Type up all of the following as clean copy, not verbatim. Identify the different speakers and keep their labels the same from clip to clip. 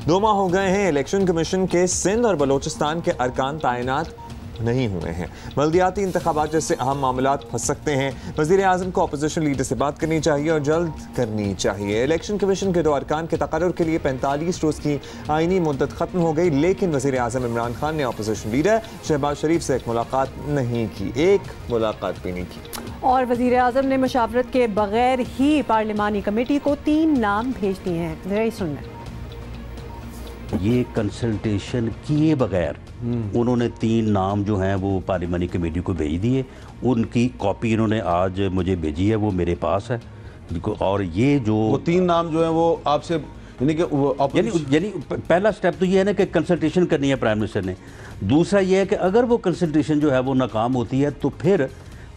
Speaker 1: 2 माह हो गए हैं इलेक्शन कमीशन के सिंध और बलोचिस्तान के अरकान तैनात नहीं हुए हैं। बल्दियाती इंतखाबात जैसे अहम मामलात फंस सकते हैं। वज़ीर आज़म को अपोजिशन लीडर से बात करनी चाहिए और जल्द करनी चाहिए। इलेक्शन कमीशन के 2 अरकान के तकर्रुर के लिए 45 रोज़ की आईनी मुद्दत ख़त्म हो गई, लेकिन वज़ीर आज़म इमरान खान ने अपोजिशन लीडर शहबाज शरीफ से एक मुलाकात नहीं की, एक मुलाकात भी नहीं की।
Speaker 2: और वज़ीर आज़म ने मशावरत के बगैर ही पार्लिमानी कमेटी को 3 नाम भेज दिए हैं। जरा सुनना।
Speaker 3: ये कंसल्टेशन किए बगैर उन्होंने 3 नाम जो हैं वो पार्लिमानी कमेटी को भेज दिए। उनकी कॉपी इन्होंने आज मुझे भेजी है, वो मेरे पास है। और ये जो
Speaker 4: वो 3 नाम जो हैं वो आपसे यानी
Speaker 3: पहला स्टेप तो ये है ना कि कंसल्टेशन करनी है प्राइम मिनिस्टर ने। दूसरा ये है कि अगर वो कंसल्टेशन जो है वो नाकाम होती है तो फिर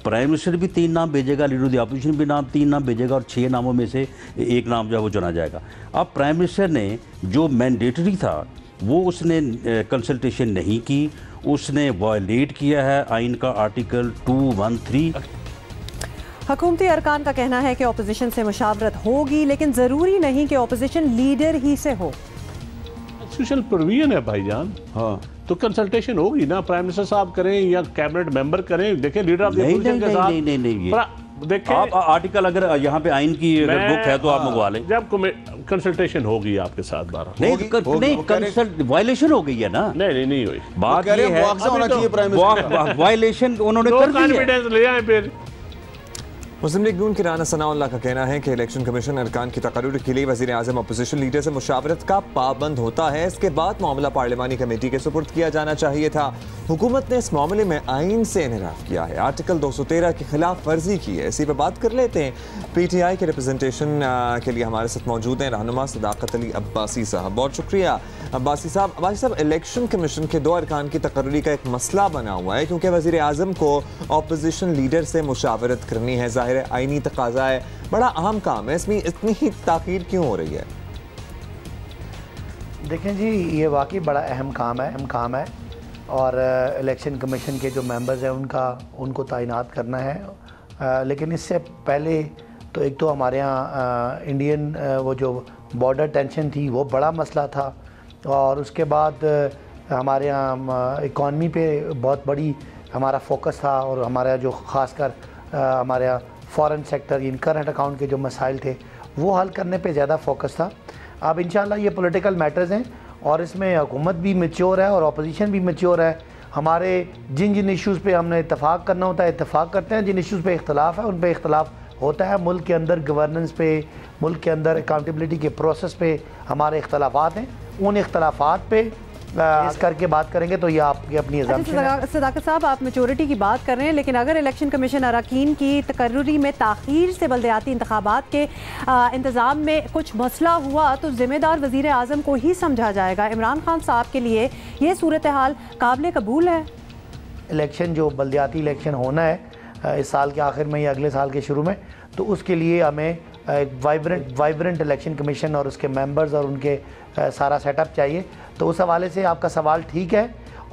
Speaker 3: प्राइम मिनिस्टर भी 3 नाम भेजेगा, लीडर ऑफ द अपोजिशन भी 3 नाम भेजेगा और 6 नामों में से एक नाम जो है वो चुना जाएगा। अब प्राइम मिनिस्टर ने जो मैंडेटरी था वो उसने कंसल्टेशन नहीं की, उसने वायलेट किया है आइन का आर्टिकल 213।
Speaker 2: हुकूमती अरकान का कहना है कि अपोजिशन से मुशावरत होगी, लेकिन ज़रूरी नहीं कि अपोजिशन लीडर ही से हो।
Speaker 5: कॉन्स्टिट्यूशनल प्रोविजन है भाईजान। हाँ, तो कंसल्टेशन होगी ना, प्राइम मिनिस्टर साहब करें या कैबिनेट मेंबर करें। देखें लीडर ऑफ द अपोजिशन के साथ
Speaker 3: नहीं देखिए आप आर्टिकल अगर यहाँ पे आइन की अगर बुक है तो आप मंगवा लें।
Speaker 5: जब कंसल्टेशन होगी आपके साथ 12
Speaker 3: नहीं कंसल्ट वायलेशन हो गई है ना।
Speaker 5: नहीं हुई।
Speaker 3: बात ये है वायलेशन उन्होंने कर दी है।
Speaker 5: कॉन्फिडेंस ले आए फिर।
Speaker 1: मुस्लिम लीग नून की राना सनाउल्लाह का कहना है कि इलेक्शन कमीशन अरकान की तकर्रुर के लिए वज़ीर आज़म अपोजिशन लीडर से मुशावरत का पाबंद होता है। इसके बाद मामला पार्लिमानी कमेटी के सुपुर्द किया जाना चाहिए था। हुकूमत ने इस मामले में आइन से इनहराफ किया है, आर्टिकल 213 की खिलाफ वर्जी की है। इसी पर बात कर लेते हैं। PTI के रिप्रेजेंटेशन के लिए हमारे साथ मौजूद हैं रहनुमा सदाकत अली अब्बासी साहब। बहुत शुक्रिया अब्बासी साहब। इलेक्शन कमीशन के 2 अरकान की तकर्रुरी का एक मसला बना हुआ है क्योंकि वज़ीर आज़म को अपोजिशन लीडर से मुशावरत करनी है। ज़ाहिर है आईनी तकाजा है, बड़ा अहम काम है, इसमें इतनी ही ताख़ीर क्यों हो रही है?
Speaker 6: देखें जी, ये वाकई बड़ा अहम काम है और इलेक्शन कमीशन के जो मेंबर्स हैं उनको तैनात करना है। लेकिन इससे पहले तो एक तो हमारे यहाँ इंडियन वो जो बॉर्डर टेंशन थी वो बड़ा मसला था, और उसके बाद हमारे यहाँ इकॉनमी पे बहुत बड़ी हमारा फोकस था, और हमारा जो ख़ासकर हमारे यहाँ foreign sector in current account के जो मसाइल थे वो हल करने पे ज़्यादा फोकस था। अब इंशाल्लाह ये पॉलिटिकल मैटर्स हैं और इसमें हुकूमत भी मैच्योर है और अपोजिशन भी मैच्योर है। हमारे जिन इश्यूज़ पे हमने इत्तेफाक करना होता है इत्तेफाक करते हैं, जिन इश्यूज़ पे इख्तलाफ है उन पे इख्तलाफ होता है। मुल्क के अंदर गवर्नेंस पे, मुल्क के अंदर अकाउंटेबिलिटी के प्रोसेस पे हमारे इख्तलाफात हैं। उन इख्तलाफात पे इस करके बात करेंगे तो ये आपकी अपनी अज़म्पशन है।
Speaker 2: सदाकत साहब, आप मेचोरिटी की बात कर रहे हैं, लेकिन अगर इलेक्शन कमीशन अरकान की तकर्रुरी में ताख़ीर से बल्दियाती इंतखाबात के इंतज़ाम में कुछ मसला हुआ तो ज़िम्मेदार वज़ीर आज़म को ही समझा जाएगा। इमरान खान साहब के लिए ये सूरत हाल काबिल कबूल है?
Speaker 6: इलेक्शन जो बल्दियाती इलेक्शन होना है इस साल के आखिर में या अगले साल के शुरू में, तो उसके लिए हमें एक वाइब्रेंट इलेक्शन कमीशन और उसके मेंबर्स और उनके सारा सेटअप चाहिए। तो उस हवाले से आपका सवाल ठीक है,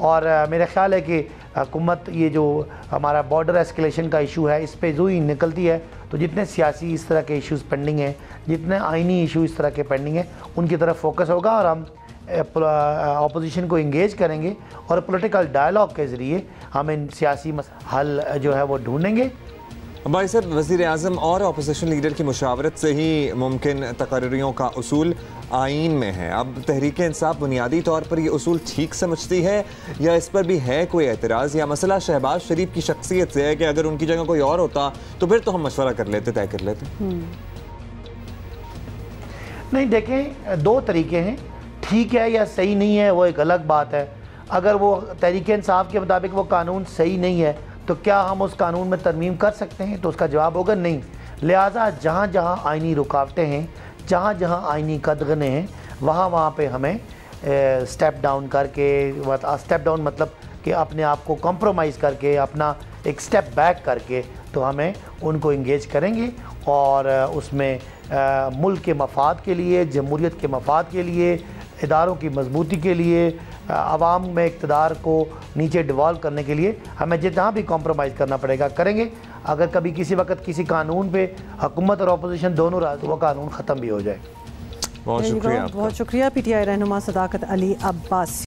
Speaker 6: और मेरा ख्याल है कि हुकूमत ये जो हमारा बॉर्डर एस्केलेशन का इशू है इस पे जो ही निकलती है, तो जितने सियासी इस तरह के इश्यूज़ पेंडिंग हैं, जितने आइनी इशू इस तरह के पेंडिंग हैं, उनकी तरफ फोकस होगा और हम अपोजिशन को इंगेज करेंगे और पॉलिटिकल डायलॉग के ज़रिए हम इन सियासी हल जो है वो ढूंढेंगे।
Speaker 1: भाई साहब, वज़ीर आज़म और अपोजिशन लीडर की मुशावरत से ही मुमकिन तकर्रुरियों का उसूल आइन में है। अब तहरीक इंसाफ बुनियादी तौर पर ये उसूल ठीक समझती है या इस पर भी है कोई एतराज़, या मसला शहबाज शरीफ की शख्सियत से है कि अगर उनकी जगह कोई और होता तो फिर तो हम मशवरा कर लेते, तय कर लेते?
Speaker 6: नहीं, देखें, 2 तरीके हैं। ठीक है या सही नहीं है वो एक अलग बात है। अगर वो तहरीक इंसाफ के मुताबिक वो कानून सही नहीं है तो क्या हम उस कानून में तरमीम कर सकते हैं? तो उसका जवाब होगा नहीं। लिहाजा जहाँ जहाँ आइनी रुकावटें हैं, जहाँ जहाँ आइनी कदगने हैं, वहाँ पे हमें स्टेप डाउन करके, स्टेप डाउन मतलब कि अपने आप को कॉम्प्रोमाइज़ करके, अपना एक स्टेप बैक करके, तो हमें उनको इंगेज करेंगे और उसमें मुल्क के मफाद के लिए, जमहूरियत के मफाद के लिए, इदारों की मजबूती के लिए, आवाम में इक़्तिदार को नीचे डिवॉल्व करने के लिए हमें जितना भी कॉम्प्रोमाइज़ करना पड़ेगा करेंगे। अगर कभी किसी वक्त किसी कानून पे हुकूमत और अपोजिशन दोनों राज़ी, वो कानून ख़त्म भी हो जाए।
Speaker 1: बहुत शुक्रिया आपका।
Speaker 2: बहुत शुक्रिया PTI रहनुमा सदाकत अली अब्बास।